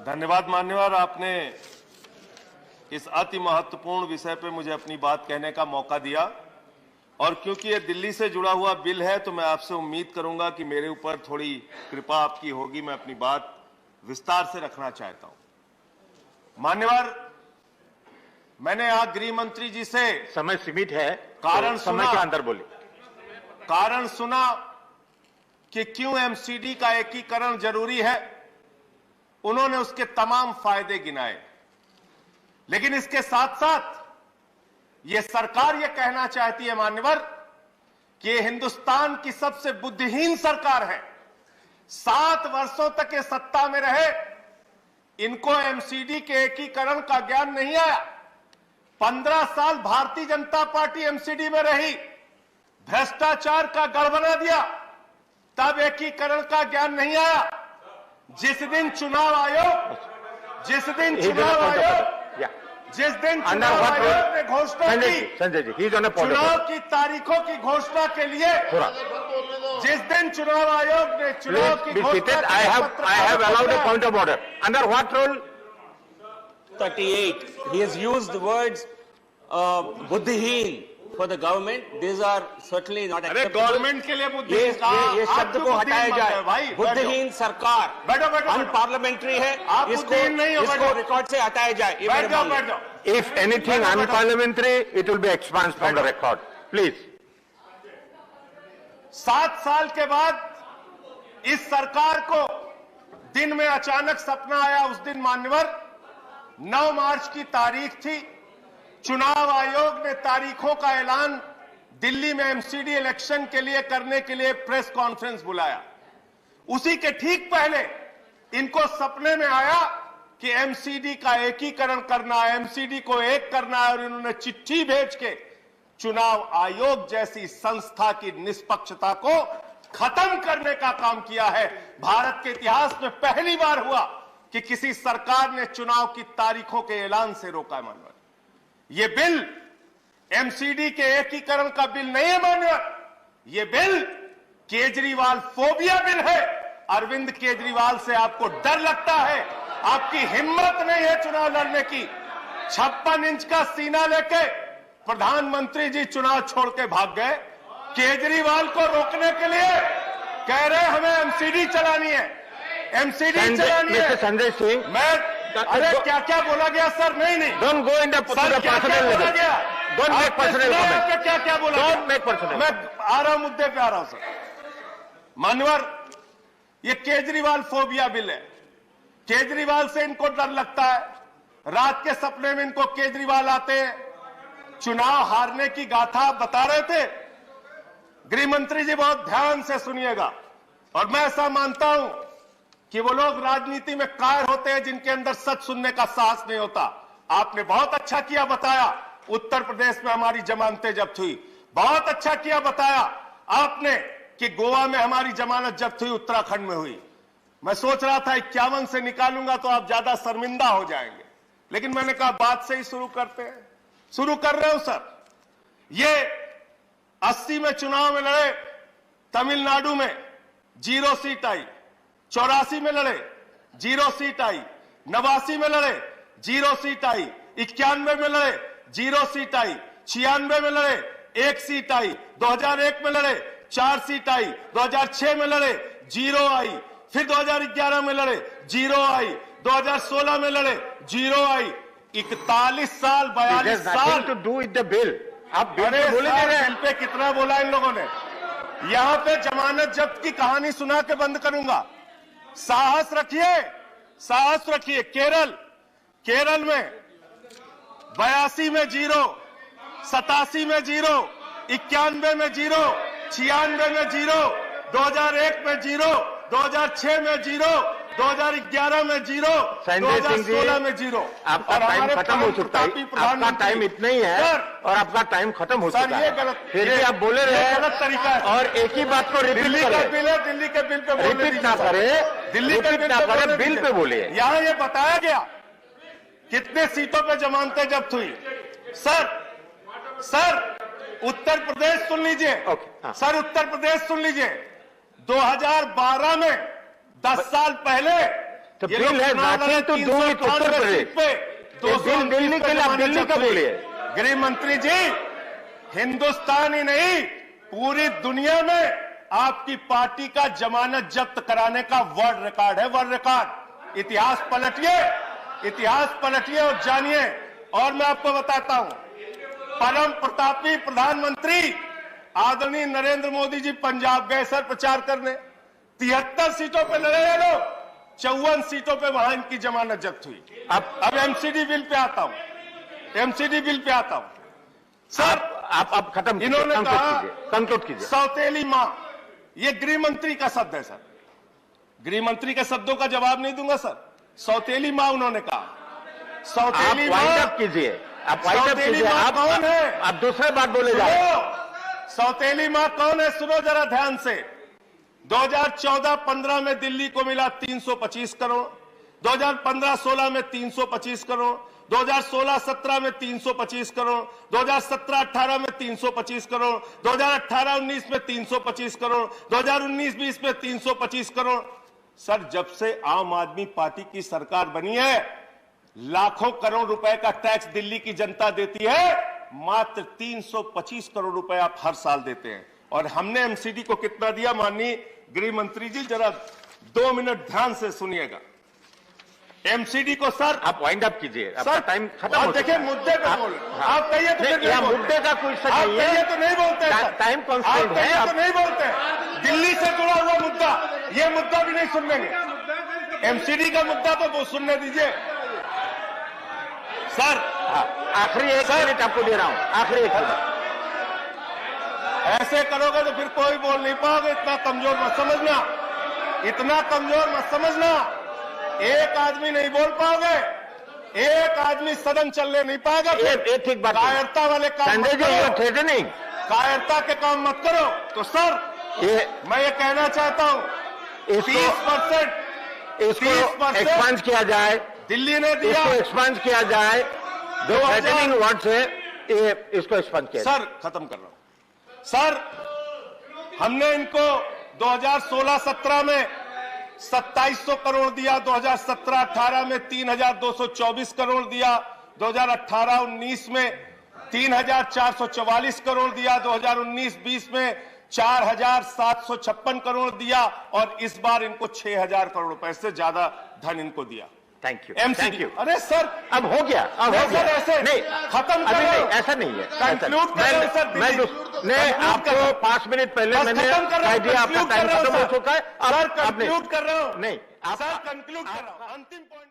धन्यवाद मान्यवर, आपने इस अति महत्वपूर्ण विषय पे मुझे अपनी बात कहने का मौका दिया। और क्योंकि ये दिल्ली से जुड़ा हुआ बिल है तो मैं आपसे उम्मीद करूंगा कि मेरे ऊपर थोड़ी कृपा आपकी होगी। मैं अपनी बात विस्तार से रखना चाहता हूं। मान्यवर, मैंने आज गृह मंत्री जी से समय सीमित है, कारण तो समय के अंदर बोले। कारण सुना कि क्यों एमसीडी का एकीकरण जरूरी है। उन्होंने उसके तमाम फायदे गिनाए, लेकिन इसके साथ साथ यह सरकार यह कहना चाहती है मान्यवर कि यह हिंदुस्तान की सबसे बुद्धिहीन सरकार है। 7 वर्षों तक ये सत्ता में रहे, इनको एमसीडी के एकीकरण का ज्ञान नहीं आया। 15 साल भारतीय जनता पार्टी एमसीडी में रही, भ्रष्टाचार का गढ़ बना दिया, तब एकीकरण का ज्ञान नहीं आया। जिस दिन चुनाव आयोग ने घोषणा की, संजय जी, चुनाव की तारीखों की घोषणा के लिए, जिस दिन चुनाव आयोग ने चुनाव की घोषणा, I have allowed a point of order. Under what rule? 38. He has used the words buddhiहीन for the government. These are certainly not acceptable. Government के लिए बुद्धिहीन ये शब्द को हटाया जाए। बुद्धिहीन सरकार अनपार्लियामेंट्री है, इसको रिकॉर्ड से हटाया जाए। If anything unparliamentary, it will be expunged from the record. Please. 7 साल के बाद इस सरकार को दिन में अचानक सपना आया। उस दिन मान्यवर 9 मार्च की तारीख थी। चुनाव आयोग ने तारीखों का ऐलान दिल्ली में एमसीडी इलेक्शन के लिए करने के लिए प्रेस कॉन्फ्रेंस बुलाया। उसी के ठीक पहले इनको सपने में आया कि एमसीडी का एकीकरण करना है, एमसीडी को एक करना है, और इन्होंने चिट्ठी भेज के चुनाव आयोग जैसी संस्था की निष्पक्षता को खत्म करने का काम किया है। भारत के इतिहास में पहली बार हुआ कि किसी सरकार ने चुनाव की तारीखों के ऐलान से रोका है। मानव, ये बिल एमसीडी के एकीकरण का बिल नहीं है मान्यवर, ये बिल केजरीवाल फोबिया बिल है। अरविंद केजरीवाल से आपको डर लगता है, आपकी हिम्मत नहीं है चुनाव लड़ने की। 56 इंच का सीना लेके प्रधानमंत्री जी चुनाव छोड़ के भाग गए। केजरीवाल को रोकने के लिए कह रहे हमें एमसीडी चलानी है, एमसीडी चलानी है। संजय सिंह, मैं अरे क्या क्या बोला गया सर? नहीं don't go in the personal level. Don't make personal comment. क्या क्या बोला? Don't make personal. मैं आ रहा हूं, मुद्दे पे आ रहा हूं सर। मान्यवर, ये केजरीवाल फोबिया बिल है। केजरीवाल से इनको डर लगता है। रात के सपने में इनको केजरीवाल आते हैं। चुनाव हारने की गाथा बता रहे थे। गृह मंत्री जी बहुत ध्यान से सुनिएगा, और मैं ऐसा मानता हूं कि वो लोग राजनीति में कायर होते हैं जिनके अंदर सच सुनने का साहस नहीं होता। आपने बहुत अच्छा किया बताया, उत्तर प्रदेश में हमारी जमानतें जब्त हुई। बहुत अच्छा किया बताया आपने कि गोवा में हमारी जमानत जब्त हुई, उत्तराखंड में हुई। मैं सोच रहा था 51 से निकालूंगा तो आप ज्यादा शर्मिंदा हो जाएंगे, लेकिन मैंने कहा बात से ही शुरू करते हैं। शुरू कर रहे हो सर। ये 80 में चुनाव में लड़े, तमिलनाडु में 0 सीट आई। 84 में लड़े, 0 सीट आई। 89 में लड़े, 0 सीट आई। 91 में लड़े, 0 सीट आई। 96 में लड़े, 1 सीट आई। 2001 में लड़े, 4 सीट आई। 2006 में लड़े, 0 आई। फिर 2011 में लड़े, 0 आई। 2016 में लड़े, 0 आई। 41 साल, 42 साल to do with the bill. आप बिल पे कितना बोला इन लोगों ने? यहां पे जमानत जब्त की कहानी सुना के बंद करूंगा। साहस रखिए, साहस रखिए। केरल में 82 में 0, 87 में 0, 91 में 0, 96 में 0, 2001 में 0, 2006 में 0, 2011 में 0, 2016 में 0। आपका टाइम खत्म हो चुका है। आपका टाइम इतना ही है और आपका टाइम खत्म हो चुका है। फिर भी आप बोले रहे हैं, गलत तरीका है। और एक ही बात को रिपीट दिल्ली का बिल है, दिल्ली के बिल पे रिपीट ना करें, दिल्ली का बिल पे बोले। यहां ये बताया गया कितने सीटों पे जमानतें जब्त हुई। सर उत्तर प्रदेश सुन लीजिए। सर उत्तर प्रदेश सुन लीजिए। 2012 में 10 साल पहले तो ये बिल लोग है चुनाव लड़े nothing to do with 398 Uttar Pradesh seat पे, ये बिल दिल्ली के लिए आप दिल्ली का जमानत बोलिए। गृह मंत्री जी, हिंदुस्तान ही नहीं पूरी दुनिया में आपकी पार्टी का जमानत जब्त कराने का वर्ल्ड रिकॉर्ड है, वर्ल्ड रिकॉर्ड। इतिहास पलटिए और जानिए। और मैं आपको बताता हूं, परम प्रतापी प्रधानमंत्री आदरणीय नरेंद्र मोदी जी पंजाब गए सर प्रचार करने, 73 सीटों पे लड़े ये लोग, 54 सीटों पे वहां इनकी जमानत जब्त हुई। अब एमसीडी बिल पे आता हूं सर। आप खत्म इन्होंने कहा कंक्लूड कीजिए। सौतेली मां, ये गृह मंत्री का शब्द है सर, गृह मंत्री के शब्दों का जवाब नहीं दूंगा सर। सौतेली मां उन्होंने कहा, सौतेली मां कीजिए, आप वाइंड अप सौतेली कीजिए। मां कौन है? आप दूसरे बात बोले जा रहे हैं। सौतेली मां कौन है सुनो जरा ध्यान से। 2014-15 में दिल्ली को मिला 325 करोड़, 2015-16 में 325 करोड़, 2016-17 में 325 करोड़, 2017-18 में 325 करोड़, 2018-19 में 325 करोड़, 2019-20 में 325 करोड़। सर जब से आम आदमी पार्टी की सरकार बनी है, लाखों करोड़ रुपए का टैक्स दिल्ली की जनता देती है, मात्र 325 करोड़ रुपए आप हर साल देते हैं। और हमने एमसीडी को कितना दिया माननीय गृह मंत्री जी, जरा 2 मिनट ध्यान से सुनिएगा। एमसीडी को सर आप वाइंड अप कीजिए, आपका टाइम खत्म हो देखिए मुद्दे पे बोल, आप कहिए तो फिर नहीं मुद्दे का कोई सच नहीं है, तो नहीं बोलते सर, टाइम कॉन्स्टेंट है, आप नहीं बोलते। दिल्ली से जुड़ा हुआ मुद्दा, ये मुद्दा भी नहीं सुन लेंगे। एमसीडी का मुद्दा तो वो सुनने दीजिए सर। आखिरी 1 मिनट आपको दे रहा हूं, आखिरी 1 मिनट। ऐसे करोगे तो फिर कोई बोल नहीं पाओगे। इतना कमजोर मत समझना, इतना कमजोर मत समझना। एक आदमी नहीं बोल पाओगे, एक आदमी सदन चलने नहीं पाएगा। ये ठीक बात, कायरता वाले काम संजय जी, ये थ्रेटनिंग, कायरता के काम मत करो। तो सर मैं ये कहना चाहता हूं, 30% इसको एक्सपांड किया जाए, दिल्ली ने दिया, इसको एक्सपांड किया जाए। जो थ्रेटनिंग वर्ड्स है इसको एक्सपांड किया सर। खत्म कर रहा हूं सर। हमने इनको 2016-17 में 2700 करोड़ दिया, 2017-18 में 3224 करोड़ दिया, 2018-19 में 3444 करोड़ दिया, 2019-20 में 4756 करोड़ दिया, और इस बार इनको 6000 करोड़ रुपए से ज्यादा धन इनको दिया। Thank you, MCD. Thank you. अरे सर अब हो गया, अब हो गया। ऐसे नहीं, खत्म अभी करो, नहीं, ऐसा नहीं है। कंक्लूड करो सर। मैं आपको 5 मिनट पहले मैंने कह दिया आपका टाइम खत्म हो चुका है। सर कंक्लूड कर रहा हूं, नहीं, सर कंक्लूड कर रहा हूं, अंतिम पॉइंट।